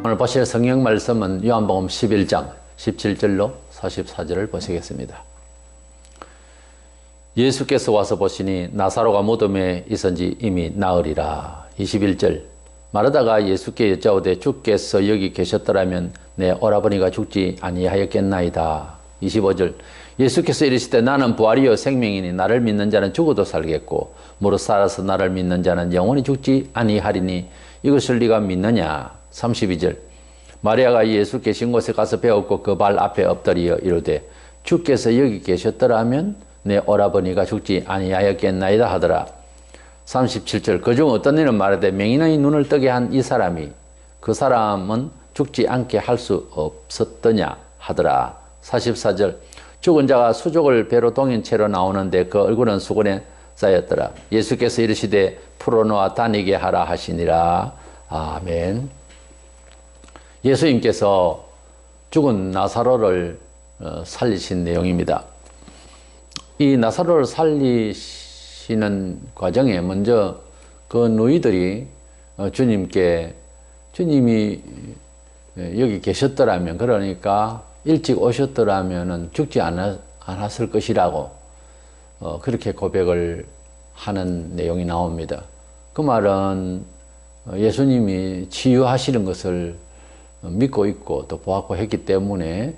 오늘 보실 성경 말씀은 요한복음 11장 17절로 44절을 보시겠습니다. 예수께서 와서 보시니 나사로가 무덤에 있은지 이미 나으리라. 21절 마르다가 예수께 여짜오되 주께서 여기 계셨더라면 내 오라버니가 죽지 아니하였겠나이다. 25절 예수께서 이르시되 나는 부활이요 생명이니 나를 믿는 자는 죽어도 살겠고 무릇 살아서 나를 믿는 자는 영원히 죽지 아니하리니 이것을 네가 믿느냐. 32절 마리아가 예수 계신 곳에 가서 배웠고 그 발 앞에 엎드려 이르되 주께서 여기 계셨더라면 내 오라버니가 죽지 아니하였겠나이다 하더라. 37절 그중 어떤 이는 말하되 맹인의 눈을 뜨게 한 이 사람이 그 사람은 죽지 않게 할 수 없었더냐 하더라. 44절 죽은 자가 수족을 배로 동인 채로 나오는데 그 얼굴은 수건에 쌓였더라. 예수께서 이르시되 풀어놓아 다니게 하라 하시니라. 아멘. 예수님께서 죽은 나사로를 살리신 내용입니다. 이 나사로를 살리시는 과정에 먼저 그 누이들이 주님이 여기 계셨더라면, 그러니까 일찍 오셨더라면 죽지 않았을 것이라고 그렇게 고백을 하는 내용이 나옵니다. 그 말은 예수님이 치유하시는 것을 믿고 있고 또 보았고 했기 때문에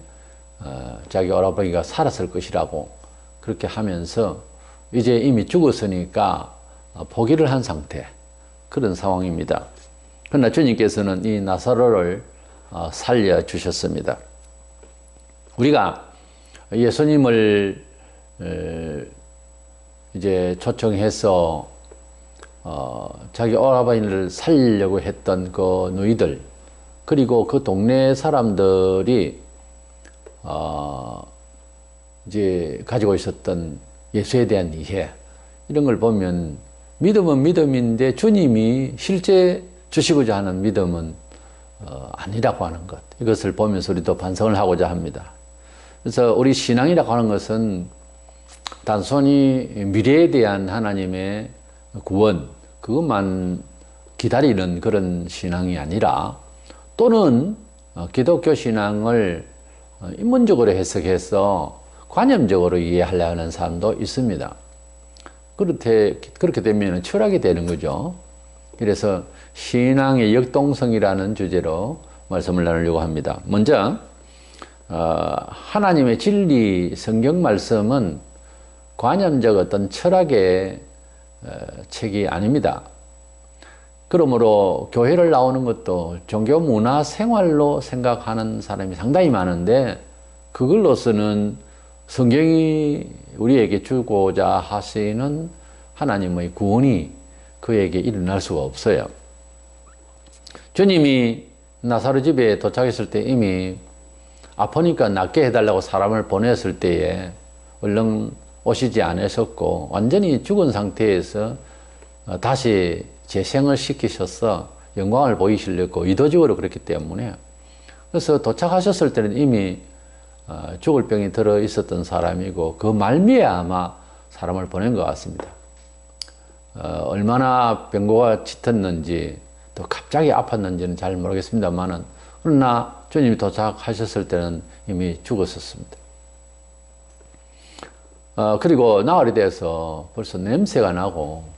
자기 오라버니가 살았을 것이라고 그렇게 하면서 이제 이미 죽었으니까 포기를 한 상태, 그런 상황입니다. 그러나 주님께서는 이 나사로를 살려주셨습니다. 우리가 예수님을 이제 초청해서 자기 오라버니를 살리려고 했던 그 누이들, 그리고 그 동네 사람들이 이제 가지고 있었던 예수에 대한 이해, 이런 걸 보면 믿음은 믿음인데 주님이 실제 주시고자 하는 믿음은 아니라고 하는 것, 이것을 보면서 우리도 반성을 하고자 합니다. 그래서 우리 신앙이라고 하는 것은 단순히 미래에 대한 하나님의 구원, 그것만 기다리는 그런 신앙이 아니라, 또는 기독교 신앙을 인문적으로 해석해서 관념적으로 이해하려 하는 사람도 있습니다. 그렇게 되면 철학이 되는 거죠. 그래서 신앙의 역동성이라는 주제로 말씀을 나누려고 합니다. 먼저 하나님의 진리 성경 말씀은 관념적 어떤 철학의 책이 아닙니다. 그러므로 교회를 나오는 것도 종교 문화 생활로 생각하는 사람이 상당히 많은데, 그걸로서는 성경이 우리에게 주고자 하시는 하나님의 구원이 그에게 일어날 수가 없어요. 주님이 나사로 집에 도착했을 때 이미 아프니까 낫게 해달라고 사람을 보냈을 때에 얼른 오시지 않으셨고, 완전히 죽은 상태에서 다시 재생을 시키셔서 영광을 보이시려고 의도적으로 그랬기 때문에, 그래서 도착하셨을 때는 이미 죽을 병이 들어 있었던 사람이고, 그 말미암아 사람을 보낸 것 같습니다. 얼마나 병고가 짙었는지 또 갑자기 아팠는지는 잘 모르겠습니다만은, 그러나 주님이 도착하셨을 때는 이미 죽었었습니다. 그리고 나흘이 돼서 벌써 냄새가 나고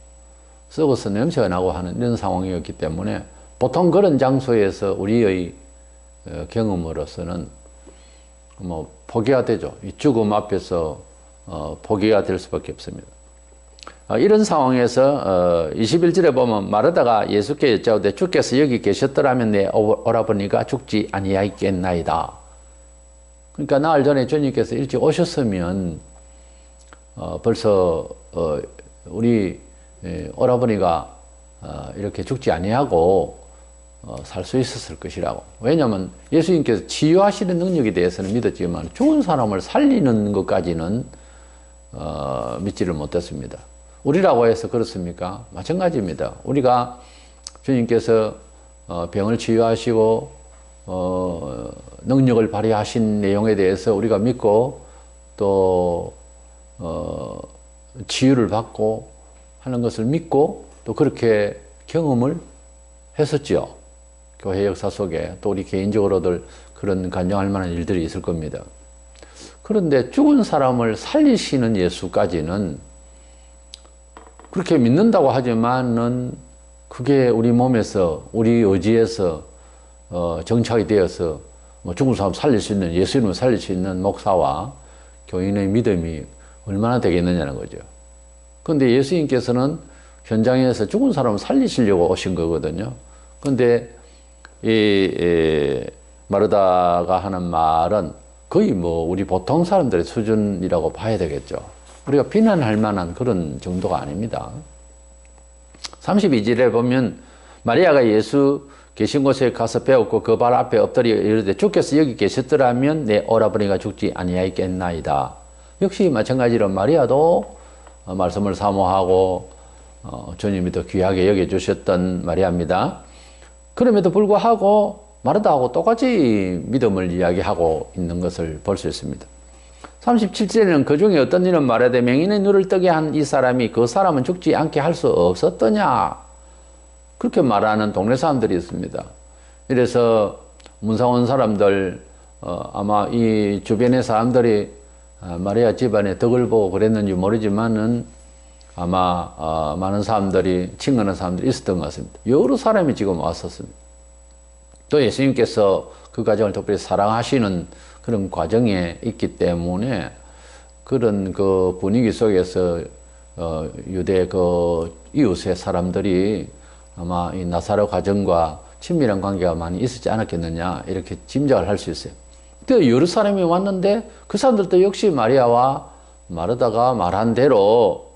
썩어서 냄새가 나고 하는 이런 상황이었기 때문에, 보통 그런 장소에서 우리의 경험으로서는 포기가 되죠. 이 죽음 앞에서 포기가 될 수밖에 없습니다. 이런 상황에서 21절에 보면 마르다가 예수께 여짜오되 주께서 여기 계셨더라면 내 오라버니가 죽지 아니하였겠나이다. 그러니까 나흘 전에 주님께서 일찍 오셨으면 벌써 우리 오라버니가 이렇게 죽지 아니하고 살 수 있었을 것이라고. 왜냐하면 예수님께서 치유하시는 능력에 대해서는 믿었지만 죽은 사람을 살리는 것까지는 믿지를 못했습니다. 우리라고 해서 그렇습니까? 마찬가지입니다. 우리가 주님께서 병을 치유하시고 능력을 발휘하신 내용에 대해서 우리가 믿고 또 치유를 받고 하는 것을 믿고 또 그렇게 경험을 했었죠. 교회 역사 속에 또 우리 개인적으로들 그런 간증할 만한 일들이 있을 겁니다. 그런데 죽은 사람을 살리시는 예수까지는 그렇게 믿는다고 하지만은 그게 우리 몸에서, 우리 의지에서 정착이 되어서 죽은 사람 살릴 수 있는, 예수 이름을 살릴 수 있는 목사와 교인의 믿음이 얼마나 되겠느냐는 거죠. 그런데 예수님께서는 현장에서 죽은 사람을 살리시려고 오신 거거든요. 그런데 마르다가 하는 말은 거의 우리 보통 사람들의 수준이라고 봐야 되겠죠. 우리가 비난할 만한 그런 정도가 아닙니다. 32절에 보면 마리아가 예수 계신 곳에 가서 배웠고 그 발 앞에 엎드려 이르되 주께서 여기 계셨더라면 내 오라버니가 죽지 아니하였겠나이다. 역시 마찬가지로 마리아도 말씀을 사모하고 주님이 더 귀하게 여겨주셨던 마리아입니다. 그럼에도 불구하고 마르다하고 똑같이 믿음을 이야기하고 있는 것을 볼 수 있습니다. 37절에는 그 중에 어떤 이는 말하되 맹인의 눈을 뜨게 한 이 사람이 그 사람은 죽지 않게 할 수 없었더냐, 그렇게 말하는 동네 사람들이 있습니다. 이래서 문상 온 사람들, 아마 이 주변의 사람들이 마리아 집안의 덕을 보고 그랬는지 모르지만은 아마 많은 사람들이, 칭하는 사람들이 있었던 것 같습니다. 여러 사람이 지금 왔었습니다. 또 예수님께서 그 가정을 특별히 사랑하시는 그런 과정에 있기 때문에 그런 그 분위기 속에서 유대 그 이웃의 사람들이 아마 이 나사로 가정과 친밀한 관계가 많이 있었지 않았겠느냐, 이렇게 짐작을 할 수 있어요. 또 여러 사람이 왔는데 그 사람들도 역시 마리아와 마르다가 말한 대로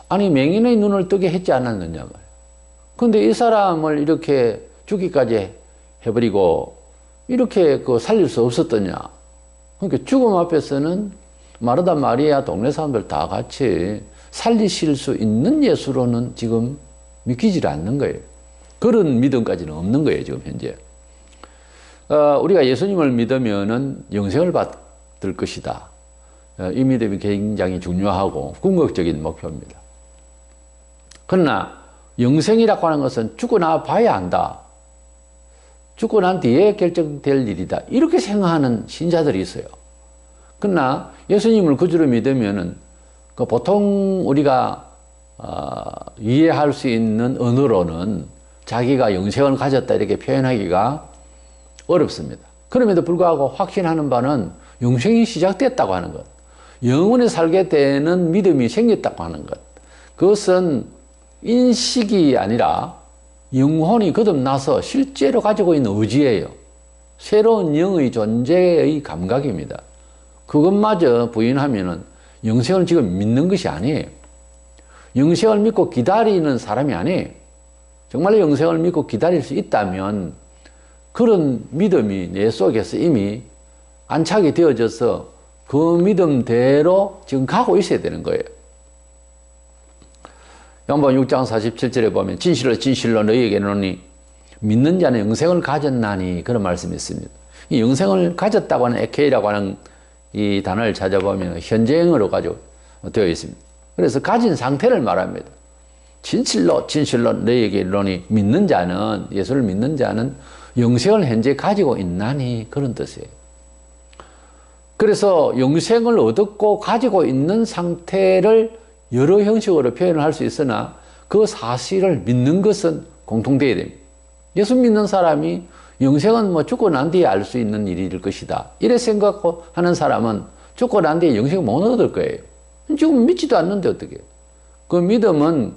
아니 맹인의 눈을 뜨게 했지 않았느냐 말이에요. 그런데 이 사람을 이렇게 죽기까지 해버리고 이렇게 살릴 수 없었더냐. 그러니까 죽음 앞에서는 마르다, 마리아, 동네 사람들 다 같이 살리실 수 있는 예수로는 지금 믿기지 않는 거예요. 그런 믿음까지는 없는 거예요, 지금 현재. 우리가 예수님을 믿으면은 영생을 받을 것이다. 이 믿음이 굉장히 중요하고 궁극적인 목표입니다. 그러나 영생이라고 하는 것은 죽고 나 봐야 한다. 죽고 난 뒤에 결정될 일이다. 이렇게 생각하는 신자들이 있어요. 그러나 예수님을 구주로 믿으면은 보통 우리가 이해할 수 있는 언어로는 자기가 영생을 가졌다 이렇게 표현하기가 어렵습니다. 그럼에도 불구하고 확신하는 바는 영생이 시작됐다고 하는 것, 영원히 살게 되는 믿음이 생겼다고 하는 것, 그것은 인식이 아니라 영혼이 거듭나서 실제로 가지고 있는 의지예요. 새로운 영의 존재의 감각입니다. 그것마저 부인하면은 영생을 지금 믿는 것이 아니에요. 영생을 믿고 기다리는 사람이 아니에요. 정말 영생을 믿고 기다릴 수 있다면 그런 믿음이 내 속에서 이미 안착이 되어져서 그 믿음대로 지금 가고 있어야 되는 거예요. 요한복음 6장 47절에 보면 진실로 진실로 너희에게 이르노니 믿는 자는 영생을 가졌나니, 그런 말씀이 있습니다. 이 영생을 가졌다고 하는 에케이라고 하는 이 단어를 찾아보면 현재형으로 가지고 되어 있습니다. 그래서 가진 상태를 말합니다. 진실로 진실로 너희에게 이르노니 믿는 자는, 예수를 믿는 자는 영생을 현재 가지고 있나니, 그런 뜻이에요. 그래서 영생을 얻었고 가지고 있는 상태를 여러 형식으로 표현을 할 수 있으나 그 사실을 믿는 것은 공통되어야 됩니다. 예수 믿는 사람이 영생은 죽고 난 뒤에 알 수 있는 일일 것이다, 이래 생각하는 사람은 죽고 난 뒤에 영생을 못 얻을 거예요. 지금 믿지도 않는데 어떻게. 그 믿음은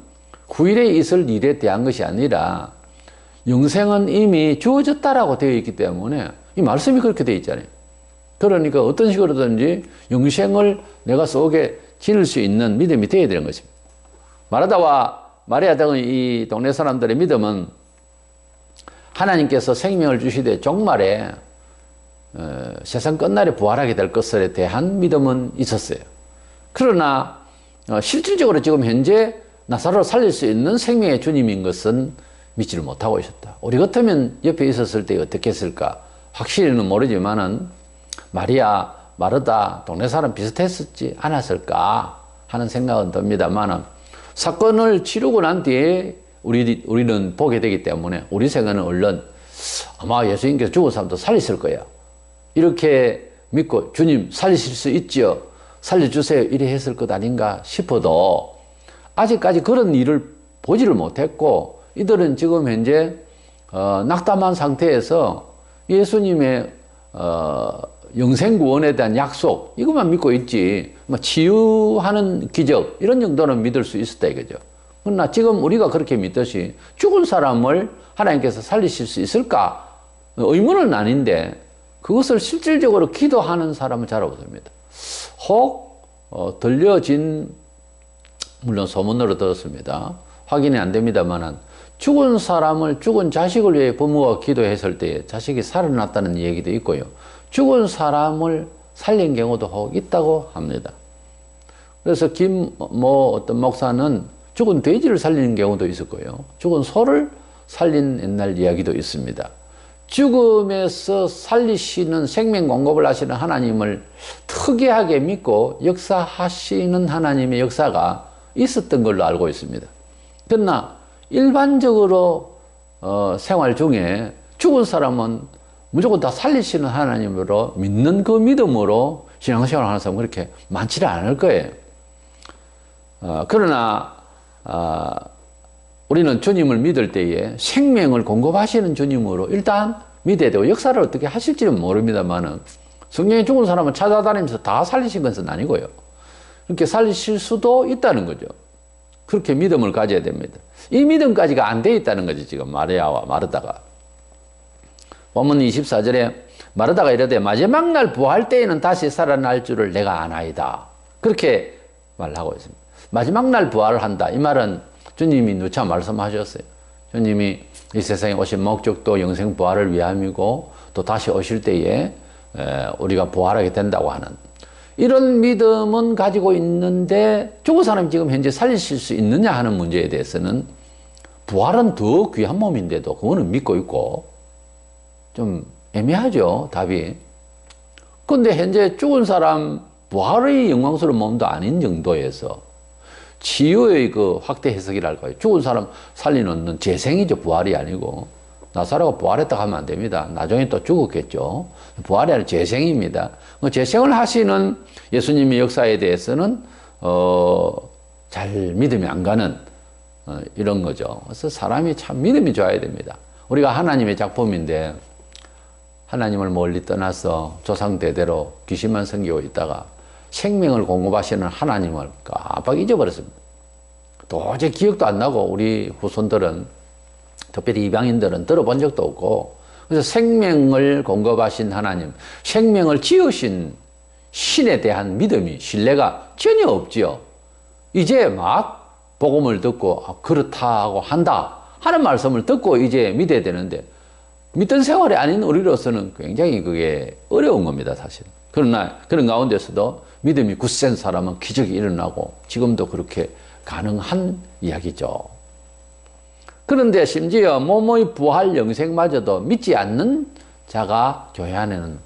후일에 있을 일에 대한 것이 아니라 영생은 이미 주어졌다라고 되어 있기 때문에 이 말씀이 그렇게 되어 있잖아요. 그러니까 어떤 식으로든지 영생을 내가 속에 지닐 수 있는 믿음이 되어야 되는 것입니다. 마르다와 마리아 등의 이 동네 사람들의 믿음은 하나님께서 생명을 주시되 종말에 세상 끝날에 부활하게 될 것에 대한 믿음은 있었어요. 그러나 실질적으로 지금 현재 나사로를 살릴 수 있는 생명의 주님인 것은 믿지를 못하고 있었다. 우리 같으면 옆에 있었을 때 어떻게 했을까? 확실히는 모르지만은 마리아, 마르다, 동네 사람 비슷했었지 않았을까 하는 생각은 듭니다만, 사건을 치르고 난 뒤에 우리는 보게 되기 때문에 우리 생각은 얼른 아마 예수님께서 죽은 사람도 살리실 거야. 이렇게 믿고 주님 살리실 수 있죠. 살려주세요. 이래 했을 것 아닌가 싶어도 아직까지 그런 일을 보지를 못했고 이들은 지금 현재 낙담한 상태에서 예수님의 영생구원에 대한 약속 이것만 믿고 있지 뭐 치유하는 기적 이런 정도는 믿을 수 있었다 이거죠. 그러나 지금 우리가 그렇게 믿듯이 죽은 사람을 하나님께서 살리실 수 있을까? 의문은 아닌데 그것을 실질적으로 기도하는 사람은 잘 없습니다. 혹 들려진 물론 소문으로 들었습니다. 확인이 안 됩니다만은 죽은 사람을 죽은 자식을 위해 부모가 기도했을 때 자식이 살아났다는 얘기도 있고요. 죽은 사람을 살린 경우도 혹 있다고 합니다. 그래서 어떤 목사는 죽은 돼지를 살리는 경우도 있었고요. 죽은 소를 살린 옛날 이야기도 있습니다. 죽음에서 살리시는 생명 공급을 하시는 하나님을 특이하게 믿고 역사하시는 하나님의 역사가 있었던 걸로 알고 있습니다. 그러나 일반적으로 생활 중에 죽은 사람은 무조건 다 살리시는 하나님으로 믿는 그 믿음으로 신앙생활을 하는 사람은 그렇게 많지는 않을 거예요. 그러나 우리는 주님을 믿을 때에 생명을 공급하시는 주님으로 일단 믿어야 되고 역사를 어떻게 하실지는 모릅니다만은 성경에 죽은 사람을 찾아다니면서 다 살리신 것은 아니고요. 그렇게 살리실 수도 있다는 거죠. 그렇게 믿음을 가져야 됩니다. 이 믿음까지가 안 돼 있다는 거지 지금 마리아와 마르다가. 본문 24절에 마르다가 이르되 마지막 날 부활 때에는 다시 살아날 줄을 내가 아나이다. 그렇게 말하고 있습니다. 마지막 날 부활을 한다. 이 말은 주님이 누차 말씀하셨어요. 주님이 이 세상에 오신 목적도 영생 부활을 위함이고 또 다시 오실 때에 우리가 부활하게 된다고 하는 이런 믿음은 가지고 있는데 죽은 사람이 지금 현재 살리실 수 있느냐 하는 문제에 대해서는 부활은 더 귀한 몸인데도 그거는 믿고 있고 좀 애매하죠 답이. 그런데 현재 죽은 사람 부활의 영광스러운 몸도 아닌 정도에서 치유의 그 확대 해석이랄까요. 죽은 사람 살리는 재생이죠. 부활이 아니고. 나사로가 부활했다고 하면 안 됩니다. 나중에 또 죽었겠죠. 부활이 아니라 재생입니다. 재생을 하시는 예수님의 역사에 대해서는 잘 믿음이 안 가는 이런 거죠. 그래서 사람이 참 믿음이 좋아야 됩니다. 우리가 하나님의 작품인데 하나님을 멀리 떠나서 조상 대대로 귀신만 섬기고 있다가 생명을 공급하시는 하나님을 깜빡 잊어버렸습니다. 도저히 기억도 안 나고 우리 후손들은 특별히 이방인들은 들어본 적도 없고 그래서 생명을 공급하신 하나님, 생명을 지으신 신에 대한 믿음이 신뢰가 전혀 없지요. 이제 막 복음을 듣고 그렇다 하고 한다 하는 말씀을 듣고 이제 믿어야 되는데 믿던 생활이 아닌 우리로서는 굉장히 그게 어려운 겁니다 사실. 그러나 그런 가운데서도 믿음이 굳센 사람은 기적이 일어나고 지금도 그렇게 가능한 이야기죠. 그런데 심지어 몸의 부활 영생마저도 믿지 않는 자가 교회 안에는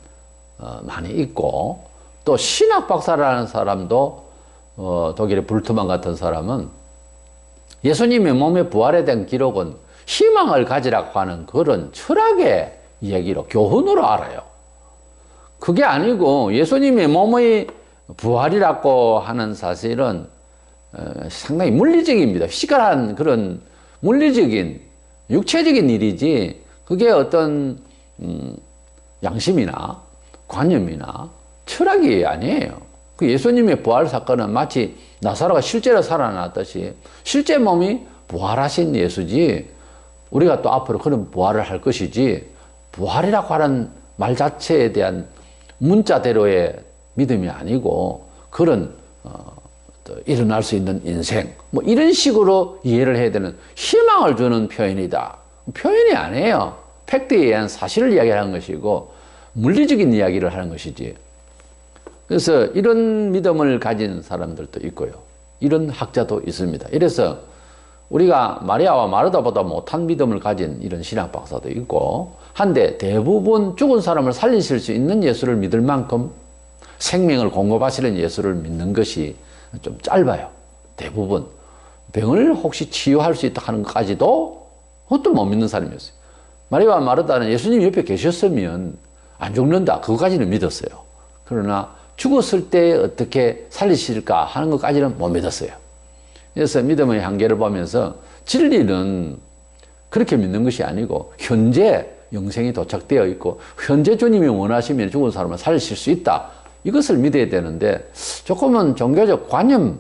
많이 있고 또 신학 박사라는 사람도 독일의 불트만 같은 사람은 예수님의 몸의 부활에 대한 기록은 희망을 가지라고 하는 그런 철학의 이야기로 교훈으로 알아요. 그게 아니고 예수님의 몸의 부활이라고 하는 사실은 상당히 물리적입니다. 피지컬한 그런 물리적인 육체적인 일이지 그게 어떤 양심이나 관념이나 철학이 아니에요. 그 예수님의 부활 사건은 마치 나사로가 실제로 살아났듯이 실제 몸이 부활하신 예수지 우리가 또 앞으로 그런 부활을 할 것이지 부활이라고 하는 말 자체에 대한 문자대로의 믿음이 아니고 그런 일어날 수 있는 인생 뭐 이런 식으로 이해를 해야 되는 희망을 주는 표현이다. 표현이 아니에요. 팩트에 의한 사실을 이야기하는 것이고 물리적인 이야기를 하는 것이지. 그래서 이런 믿음을 가진 사람들도 있고요. 이런 학자도 있습니다. 이래서 우리가 마리아와 마르다보다 못한 믿음을 가진 이런 신학 박사도 있고 한데 대부분 죽은 사람을 살리실 수 있는 예수를 믿을 만큼 생명을 공급하시는 예수를 믿는 것이 좀 짧아요. 대부분 병을 혹시 치유할 수 있다 하는 것까지도 그것도 못 믿는 사람이었어요. 마리아와 마르다는 예수님 옆에 계셨으면 안 죽는다, 그것까지는 믿었어요. 그러나 죽었을 때 어떻게 살리실까 하는 것까지는 못 믿었어요. 그래서 믿음의 한계를 보면서 진리는 그렇게 믿는 것이 아니고 현재 영생이 도착되어 있고 현재 주님이 원하시면 죽은 사람을 살리실 수 있다, 이것을 믿어야 되는데 조금은 종교적 관념,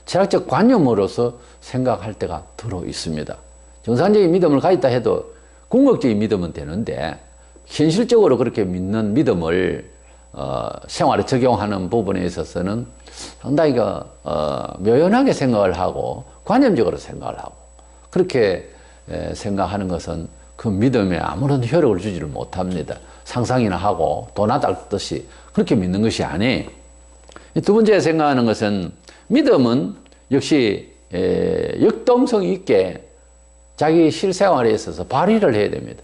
철학적 관념으로서 생각할 때가 들어 있습니다. 정상적인 믿음을 가졌다 해도 궁극적인 믿음은 되는데 현실적으로 그렇게 믿는 믿음을 생활에 적용하는 부분에 있어서는 상당히 묘연하게 생각을 하고 관념적으로 생각을 하고 그렇게 생각하는 것은 그 믿음에 아무런 효력을 주지를 못합니다. 상상이나 하고 도나 닦듯이 그렇게 믿는 것이 아니에요. 두 번째 생각하는 것은 믿음은 역시 역동성 있게 자기 실생활에 있어서 발휘를 해야 됩니다.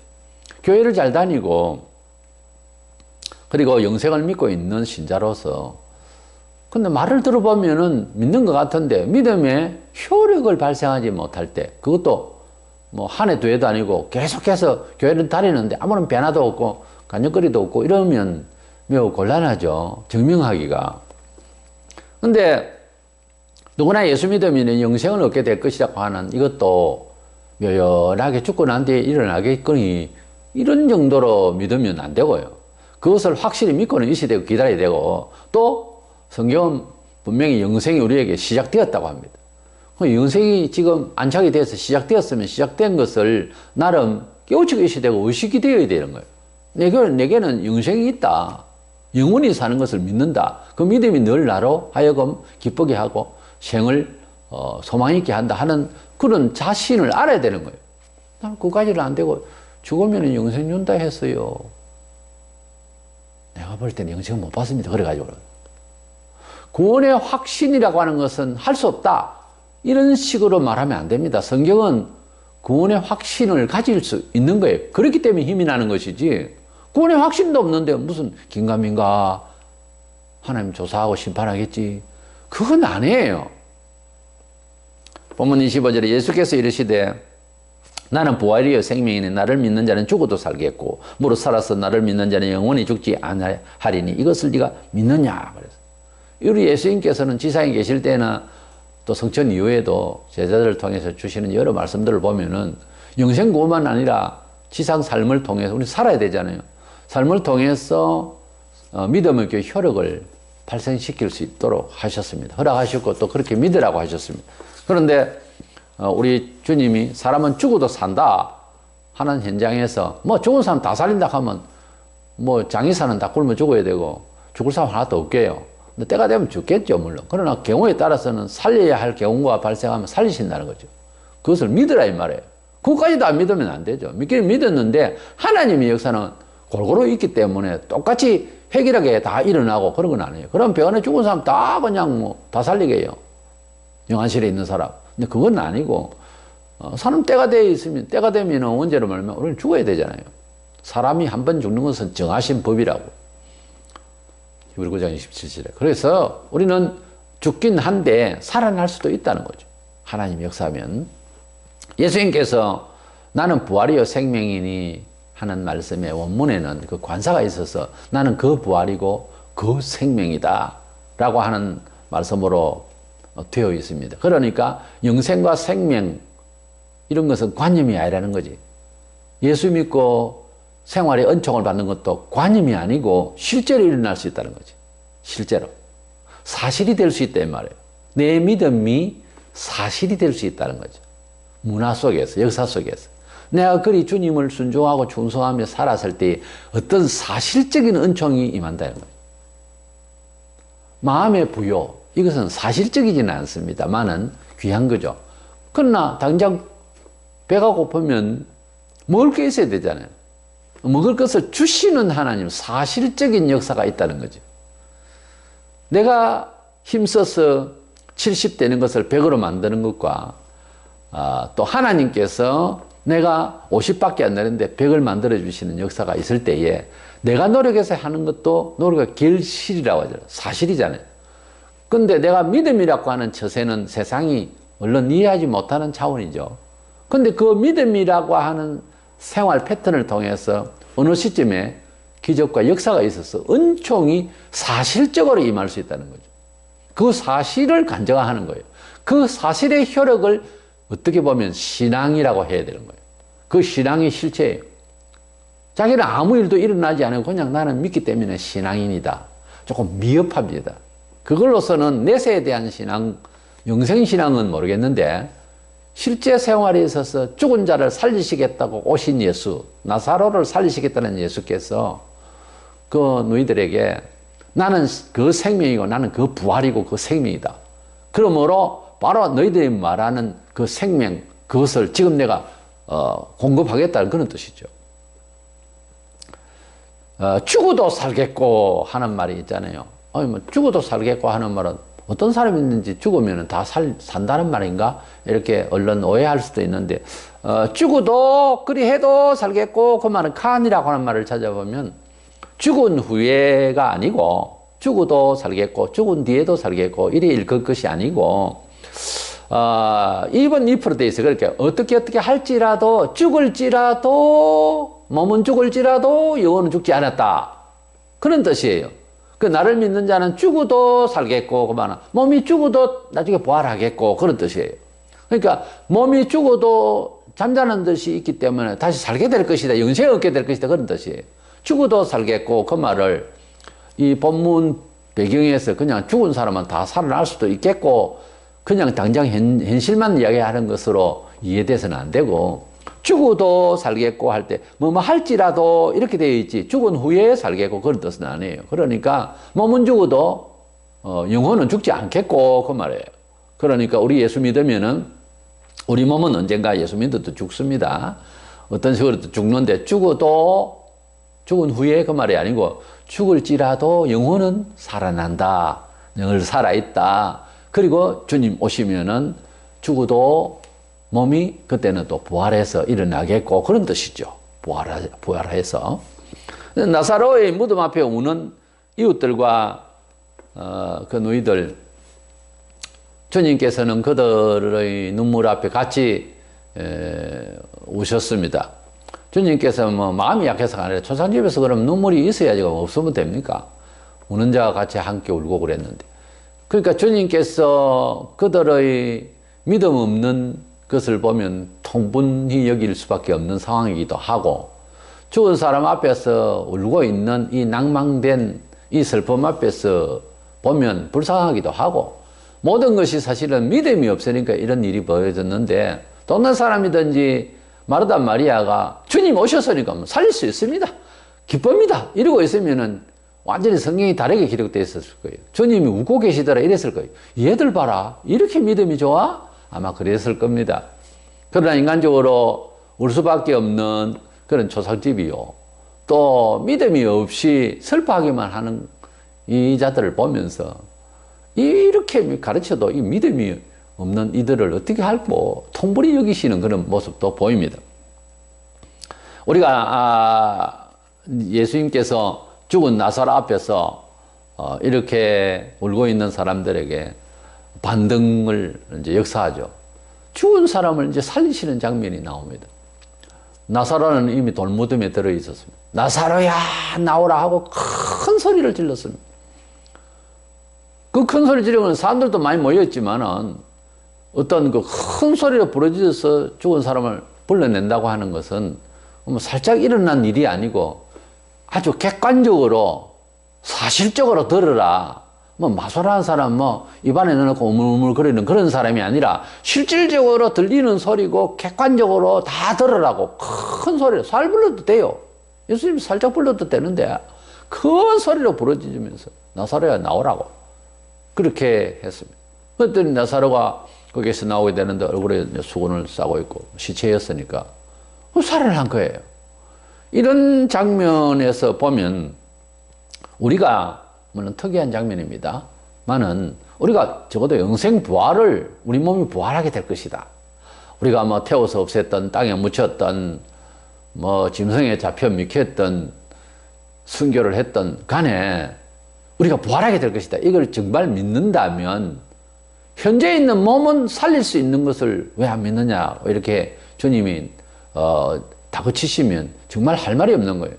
교회를 잘 다니고 그리고 영생을 믿고 있는 신자로서 근데 말을 들어보면은 믿는 것 같은데 믿음의 효력을 발생하지 못할 때 그것도 뭐 한 해 두 해도 아니고 계속해서 교회를 다니는데 아무런 변화도 없고 간역거리도 없고 이러면 매우 곤란하죠. 증명하기가. 근데 누구나 예수 믿으면 영생을 얻게 될 것이라고 하는 이것도 묘연하게 죽고 난 뒤에 일어나겠거니 이런 정도로 믿으면 안 되고요. 그것을 확실히 믿고는 있어야 되고 기다려야 되고 또 성경은 분명히 영생이 우리에게 시작되었다고 합니다. 영생이 지금 안착이 돼서 시작되었으면 시작된 것을 나름 깨우치고 있어야 되고 의식이 되어야 되는 거예요. 내게는 영생이 있다. 영원히 사는 것을 믿는다. 그 믿음이 늘 나로 하여금 기쁘게 하고 생을 소망 있게 한다 하는 그런 자신을 알아야 되는 거예요. 나는 그까지는 안 되고 죽으면 영생 준다 했어요. 내가 볼 때는 영생 못 받습니다. 그래가지고 구원의 확신이라고 하는 것은 할 수 없다. 이런 식으로 말하면 안 됩니다. 성경은 구원의 확신을 가질 수 있는 거예요. 그렇기 때문에 힘이 나는 것이지 구원의 확신도 없는데 무슨 긴가민가 하나님 조사하고 심판하겠지. 그건 아니에요. 본문 25절에 예수께서 이르시되 나는 부활이요 생명이니 나를 믿는 자는 죽어도 살겠고 무릇 살아서 나를 믿는 자는 영원히 죽지 아니하리니 이것을 네가 믿느냐 그래서 우리 예수님께서는 지상에 계실 때나 또 성천 이후에도 제자들을 통해서 주시는 여러 말씀들을 보면은 영생 구원만 아니라 지상 삶을 통해서 우리 살아야 되잖아요. 삶을 통해서 믿음의 그 효력을 발생시킬 수 있도록 하셨습니다. 허락하셨고 또 그렇게 믿으라고 하셨습니다. 그런데 우리 주님이 사람은 죽어도 산다 하는 현장에서 뭐 죽은 사람 다 살린다 하면 뭐 장의사는 다 굶어 죽어야 되고 죽을 사람 하나도 없게요. 근데 때가 되면 죽겠죠, 물론. 그러나 경우에 따라서는 살려야 할 경우가 발생하면 살리신다는 거죠. 그것을 믿으라 이 말이에요. 그것까지도 안 믿으면 안 되죠. 믿기는 믿었는데 하나님의 역사는 골고루 있기 때문에 똑같이 획일하게 다 일어나고 그런 건 아니에요. 그럼 병원에 죽은 사람 다 그냥 뭐 다 살리게 해요. 영안실에 있는 사람. 근데 그건 아니고 사람 때가 돼 있으면 때가 되면 언제로 말하면 우리는 죽어야 되잖아요. 사람이 한 번 죽는 것은 정하신 법이라고. 히브리 9장 27절에. 그래서 우리는 죽긴 한데 살아날 수도 있다는 거죠. 하나님 역사하면. 예수님께서 나는 부활이요 생명이니 하는 말씀의 원문에는 그 관사가 있어서 나는 그 부활이고 그 생명이다 라고 하는 말씀으로 되어 있습니다. 그러니까 영생과 생명 이런 것은 관념이 아니라는 거지. 예수 믿고 생활의 은총을 받는 것도 관념이 아니고 실제로 일어날 수 있다는 거지. 실제로. 사실이 될 수 있단 말이에요. 내 믿음이 사실이 될 수 있다는 거죠. 문화 속에서, 역사 속에서. 내가 그리 주님을 순종하고 충성하며 살았을 때 어떤 사실적인 은총이 임한다는 거예요. 마음의 부요, 이것은 사실적이지는 않습니다만은 귀한 거죠. 그러나 당장 배가 고프면 먹을 게 있어야 되잖아요. 먹을 것을 주시는 하나님, 사실적인 역사가 있다는 거죠. 내가 힘써서 70 되는 것을 100으로 만드는 것과 또 하나님께서 내가 50밖에 안 되는데 100을 만들어 주시는 역사가 있을 때에 내가 노력해서 하는 것도 노력의 결실이라고 하죠. 사실이잖아요. 근데 내가 믿음이라고 하는 처세는 세상이 물론 이해하지 못하는 차원이죠. 근데 그 믿음이라고 하는 생활 패턴을 통해서 어느 시점에 기적과 역사가 있어서 은총이 사실적으로 임할 수 있다는 거죠. 그 사실을 간증하는 거예요. 그 사실의 효력을 어떻게 보면 신앙이라고 해야 되는 거예요. 그 신앙이 실체예요. 자기는 아무 일도 일어나지 않고 그냥 나는 믿기 때문에 신앙인이다. 조금 미흡합니다. 그걸로서는 내세에 대한 신앙, 영생신앙은 모르겠는데 실제 생활에 있어서 죽은 자를 살리시겠다고 오신 예수, 나사로를 살리시겠다는 예수께서 그 너희들에게 나는 그 생명이고 나는 그 부활이고 그 생명이다. 그러므로 바로 너희들이 말하는 그 생명, 그것을 지금 내가 공급하겠다는 그런 뜻이죠. 죽어도 살겠고 하는 말이 있잖아요. 뭐 죽어도 살겠고 하는 말은 어떤 사람이 있는지 죽으면 다 산다는 말인가? 이렇게 얼른 오해할 수도 있는데, 죽어도 그리 해도 살겠고 그 말은 칸이라고 하는 말을 찾아보면 죽은 후에가 아니고 죽어도 살겠고 죽은 뒤에도 살겠고 이래 읽을 것이 아니고 2번 2% 돼 있어요. 그렇게 어떻게 할지라도 죽을지라도 몸은 죽을지라도 영혼은 죽지 않았다. 그런 뜻이에요. 그 나를 믿는 자는 죽어도 살겠고 그만 몸이 죽어도 나중에 부활하겠고 그런 뜻이에요. 그러니까 몸이 죽어도 잠자는 뜻이 있기 때문에 다시 살게 될 것이다. 영생을 얻게 될 것이다. 그런 뜻이에요. 죽어도 살겠고 그 말을 이 본문 배경에서 그냥 죽은 사람은 다 살아날 수도 있겠고 그냥 당장 현실만 이야기하는 것으로 이해돼서는 안 되고 죽어도 살겠고 할 때 뭐 할지라도 이렇게 되어 있지 죽은 후에 살겠고 그런 뜻은 아니에요. 그러니까 몸은 죽어도 영혼은 죽지 않겠고 그 말이에요. 그러니까 우리 예수 믿으면은 우리 몸은 언젠가 예수 믿어도 죽습니다. 어떤 식으로 죽는데 죽어도 죽은 후에 그 말이 아니고 죽을지라도 영혼은 살아난다. 늘 살아있다. 그리고 주님 오시면은 죽어도 몸이 그때는 또 부활해서 일어나겠고 그런 뜻이죠. 부활해서. 나사로의 무덤 앞에 우는 이웃들과 그 너희들 주님께서는 그들의 눈물 앞에 같이 우셨습니다. 주님께서 뭐 마음이 약해서가 아니라 초상집에서 그럼 눈물이 있어야지 없으면 됩니까? 우는 자와 같이 함께 울고 그랬는데. 그러니까 주님께서 그들의 믿음 없는 것을 보면 통분히 여길 수밖에 없는 상황이기도 하고 죽은 사람 앞에서 울고 있는 이 낭망된 이 슬픔 앞에서 보면 불쌍하기도 하고 모든 것이 사실은 믿음이 없으니까 이런 일이 벌어졌는데 또 어떤 사람이든지 마르다 마리아가 주님 오셨으니까 살릴 수 있습니다. 기쁩니다. 이러고 있으면은 완전히 성경이 다르게 기록되어 있었을 거예요. 주님이 웃고 계시더라 이랬을 거예요. 얘들 봐라. 이렇게 믿음이 좋아? 아마 그랬을 겁니다. 그러나 인간적으로 울 수밖에 없는 그런 초상집이요. 또 믿음이 없이 슬퍼하기만 하는 이 자들을 보면서 이렇게 가르쳐도 이 믿음이 없는 이들을 어떻게 할고 통불히 여기시는 그런 모습도 보입니다. 우리가 예수님께서 죽은 나사로 앞에서 이렇게 울고 있는 사람들에게 반등을 이제 역사하죠. 죽은 사람을 이제 살리시는 장면이 나옵니다. 나사로는 이미 돌무덤에 들어 있었습니다. 나사로야 나오라 하고 큰 소리를 질렀습니다. 그 큰 소리 지르면 사람들도 많이 모였지만은 어떤 그 큰 소리로 부러져서 죽은 사람을 불러낸다고 하는 것은 뭐 살짝 일어난 일이 아니고 아주 객관적으로 사실적으로 들으라. 뭐 마술하는 사람 뭐 입안에 넣어놓고 우물우물거리는 그런 사람이 아니라 실질적으로 들리는 소리고 객관적으로 다 들으라고 큰 소리로 살 불러도 돼요. 예수님 살짝 불러도 되는데 큰 소리로 부러지면서 나사로야 나오라고 그렇게 했습니다. 그랬더니 나사로가 거기에서 나오게 되는데 얼굴에 수건을 싸고 있고 시체였으니까 살아난 거예요. 이런 장면에서 보면 우리가 물론 특이한 장면입니다. 많은 우리가 적어도 영생 부활을 우리 몸이 부활하게 될 것이다. 우리가 뭐 태워서 없앴던 땅에 묻혔던 뭐 짐승에 잡혀 미켰던 순교를 했던 간에 우리가 부활하게 될 것이다. 이걸 정말 믿는다면 현재 있는 몸은 살릴 수 있는 것을 왜 안 믿느냐 이렇게 주님이 다그치시면 정말 할 말이 없는 거예요.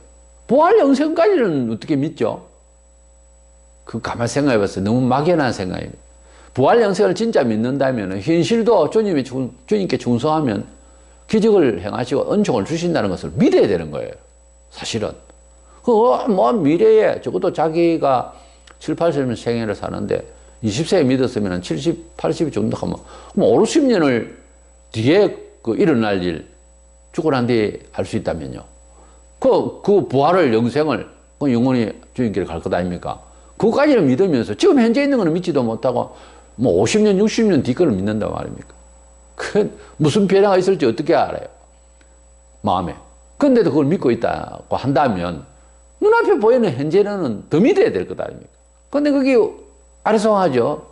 부활 영생까지는 어떻게 믿죠? 그 가만 생각해 봤어요. 너무 막연한 생각입니다. 부활 영생을 진짜 믿는다면 현실도 주님께 충성하면 기적을 행하시고 은총을 주신다는 것을 믿어야 되는 거예요. 사실은. 뭐 미래에 적어도 자기가 7, 80년 생애를 사는데 20세에 믿었으면 70, 80 정도 하면 5, 60년을 뒤에 일어날 일 죽고 난 뒤에 알 수 있다면요. 그 부활을 영생을 영원히 주님께로 갈 것 아닙니까? 그거까지는 믿으면서 지금 현재 있는 거는 믿지도 못하고 뭐 50년, 60년 뒤 거를 믿는단 말입니까? 그 무슨 변화가 있을지 어떻게 알아요? 마음에. 근데도 그걸 믿고 있다고 한다면 눈앞에 보이는 현재는 더 믿어야 될 것 아닙니까? 근데 그게 아리송하죠.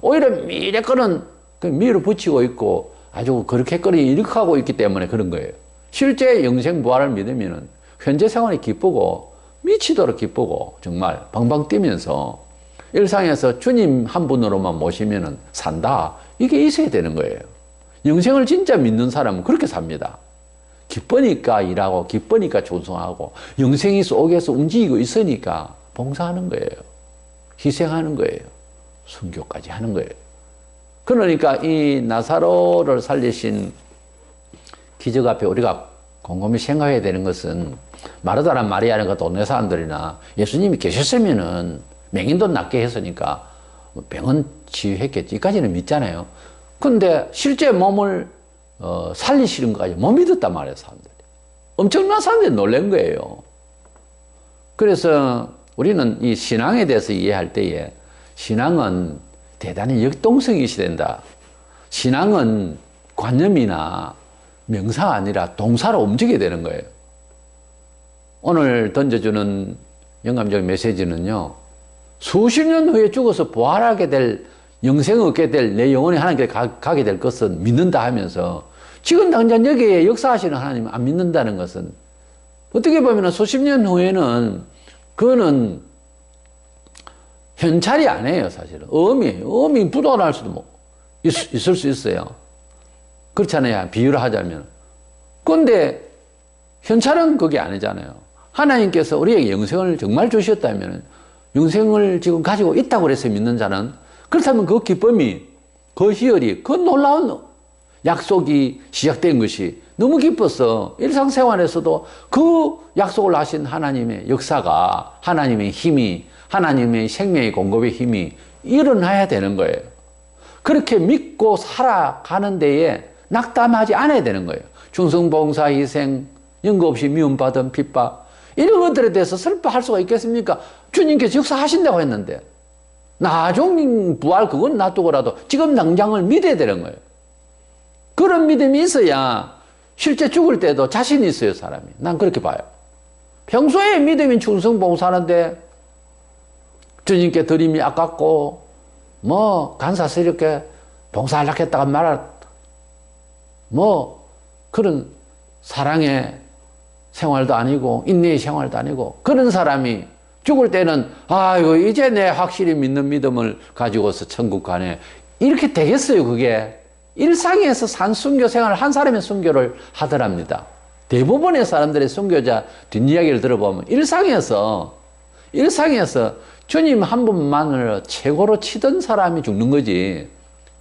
오히려 미래 거는 미를 붙이고 있고 아주 그렇게 일으키고 있기 때문에 그런 거예요. 실제 영생 부활을 믿으면 현재 생활이 기쁘고 미치도록 기쁘고 정말 방방 뛰면서 일상에서 주님 한 분으로만 모시면 산다. 이게 있어야 되는 거예요. 영생을 진짜 믿는 사람은 그렇게 삽니다. 기쁘니까 일하고 기쁘니까 조성하고 영생이 속에서 움직이고 있으니까 봉사하는 거예요. 희생하는 거예요. 순교까지 하는 거예요. 그러니까 이 나사로를 살리신 기적 앞에 우리가 곰곰이 생각해야 되는 것은 마르다나 마리아나 그 동네 사람들이나 예수님이 계셨으면은 맹인도 낫게 했으니까 병은 치유했겠지. 이까지는 믿잖아요. 근데 실제 몸을 살리시는 것까지 못 믿었단 말이에요, 사람들이. 엄청난 사람들이 놀란 거예요. 그래서 우리는 이 신앙에 대해서 이해할 때에 신앙은 대단히 역동성이 있어야 된다. 신앙은 관념이나 명사가 아니라 동사로 움직여야 되는 거예요. 오늘 던져주는 영감적인 메시지는요, 수십 년 후에 죽어서 부활하게 될, 영생을 얻게 될 내 영혼이 하나님께 가게 될 것은 믿는다 하면서 지금 당장 여기에 역사하시는 하나님을 안 믿는다는 것은 어떻게 보면 수십 년 후에는 그거는 현찰이 아니에요, 사실은. 음이 부도날 수도 있을 수 있어요. 그렇잖아요. 비유를 하자면. 그런데 현찰은 그게 아니잖아요. 하나님께서 우리에게 영생을 정말 주셨다면 영생을 지금 가지고 있다고 그래서 믿는 자는 그렇다면 그 기쁨이, 그 희열이, 그 놀라운 약속이 시작된 것이 너무 기뻐서 일상생활에서도 그 약속을 하신 하나님의 역사가, 하나님의 힘이, 하나님의 생명의 공급의 힘이 일어나야 되는 거예요. 그렇게 믿고 살아가는 데에 낙담하지 않아야 되는 거예요. 충성봉사, 희생, 연고 없이 미움받은 핍박, 이런 것들에 대해서 슬퍼할 수가 있겠습니까? 주님께서 역사하신다고 했는데 나중 부활 그건 놔두고라도 지금 당장을 믿어야 되는 거예요. 그런 믿음이 있어야 실제 죽을 때도 자신이 있어요, 사람이. 난 그렇게 봐요. 평소에 믿음이 충성봉사하는데 주님께 드림이 아깝고 뭐 간사스럽게 봉사하려고 했다가 그런 사랑의 생활도 아니고 인내의 생활도 아니고 그런 사람이 죽을 때는 아이고 이제 내 확실히 믿는 믿음을 가지고서 천국 가네 이렇게 되겠어요. 그게 일상에서 산 순교 생활을 한 사람의 순교를 하더랍니다. 대부분의 사람들의 순교자 뒷이야기를 들어보면 일상에서 주님 한 분만을 최고로 치던 사람이 죽는 거지.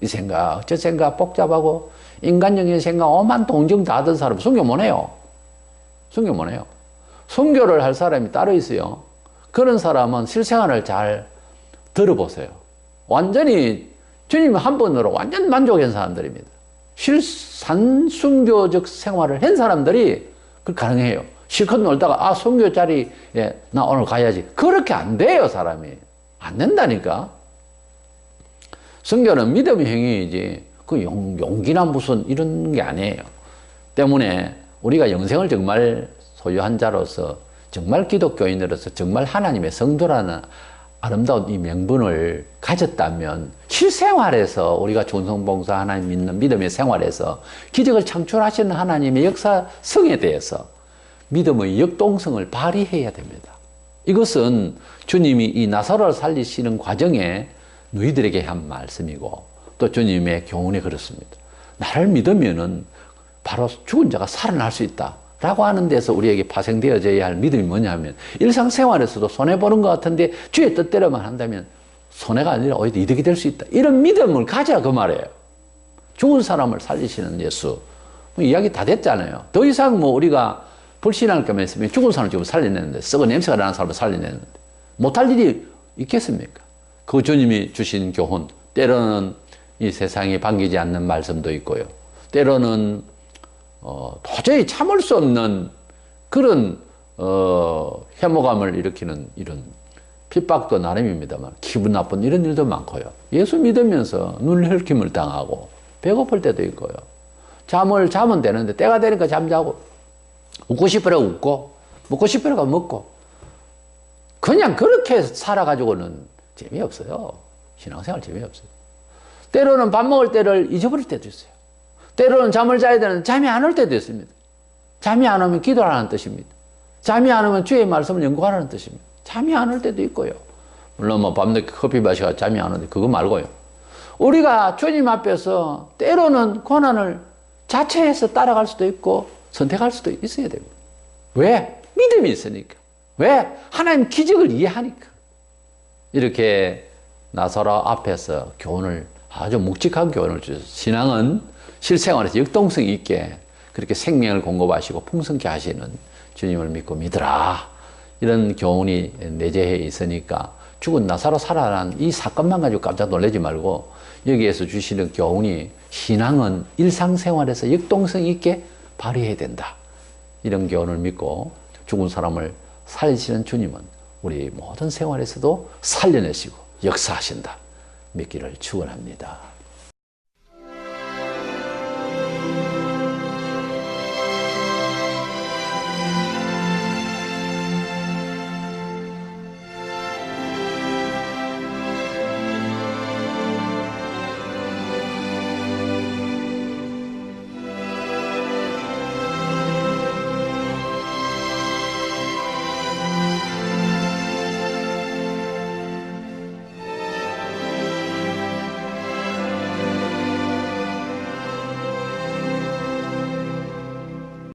이 생각 저 생각 복잡하고 인간적인 생각 오만 동정 다 하던 사람 순교 못 해요. 순교 못 해요. 순교를 할 사람이 따로 있어요. 그런 사람은 실생활을 잘 들어보세요. 완전히 주님 한 분으로 완전 만족한 사람들입니다. 산순교적 생활을 한 사람들이 그 가능해요. 실컷 놀다가 순교 자리에 나 오늘 가야지. 그렇게 안 돼요, 사람이. 안 된다니까. 순교는 믿음의 행위이지 그 용기나 무슨 이런 게 아니에요. 때문에 우리가 영생을 정말 소유한 자로서 정말 기독교인으로서 정말 하나님의 성도라는 아름다운 이 명분을 가졌다면 실생활에서 우리가 존성봉사 하나님 믿는 믿음의 생활에서 기적을 창출하시는 하나님의 역사성에 대해서 믿음의 역동성을 발휘해야 됩니다. 이것은 주님이 이 나사로를 살리시는 과정에 너희들에게 한 말씀이고 또 주님의 교훈에 그렇습니다. 나를 믿으면은 바로 죽은 자가 살아날 수 있다 라고 하는 데서 우리에게 파생되어져야 할 믿음이 뭐냐면 일상생활에서도 손해보는 것 같은데 주의 뜻대로만 한다면 손해가 아니라 오히려 이득이 될 수 있다. 이런 믿음을 가져야 그 말이에요. 죽은 사람을 살리시는 예수. 이야기 다 됐잖아요. 더 이상 뭐 우리가 불신할 거면 있으면 죽은 사람을 지금 살려내는데 썩은 냄새가 나는 사람을 살려내는데 못할 일이 있겠습니까? 그 주님이 주신 교훈, 때로는 이 세상에 반기지 않는 말씀도 있고요. 때로는 도저히 참을 수 없는 그런 혐오감을 일으키는 이런 핍박도 나름입니다만 기분 나쁜 이런 일도 많고요. 예수 믿으면서 눈 헐킴을 당하고 배고플 때도 있고요. 잠을 자면 되는데 때가 되니까 잠자고 웃고 싶으라고 웃고 먹고 싶으라고 먹고 그냥 그렇게 살아가지고는 재미없어요. 신앙생활 재미없어요. 때로는 밥 먹을 때를 잊어버릴 때도 있어요. 때로는 잠을 자야 되는데 잠이 안 올 때도 있습니다. 잠이 안 오면 기도하라는 뜻입니다. 잠이 안 오면 주의 말씀을 연구하라는 뜻입니다. 잠이 안 올 때도 있고요. 물론 뭐 밤늦게 커피 마시고 잠이 안 오는데 그거 말고요. 우리가 주님 앞에서 때로는 고난을 자체해서 따라갈 수도 있고 선택할 수도 있어야 됩니다. 왜? 믿음이 있으니까. 왜? 하나님 기적을 이해하니까. 이렇게 나사로 앞에서 교훈을 아주 묵직한 교훈을 주셔서 신앙은 실생활에서 역동성 있게 그렇게 생명을 공급하시고 풍성케 하시는 주님을 믿고 믿으라. 이런 교훈이 내재해 있으니까 죽은 나사로 살아난 이 사건만 가지고 깜짝 놀라지 말고 여기에서 주시는 교훈이 신앙은 일상생활에서 역동성 있게 발휘해야 된다. 이런 교훈을 믿고 죽은 사람을 살리시는 주님은 우리 모든 생활에서도 살려내시고 역사하신다. 믿기를 축원합니다.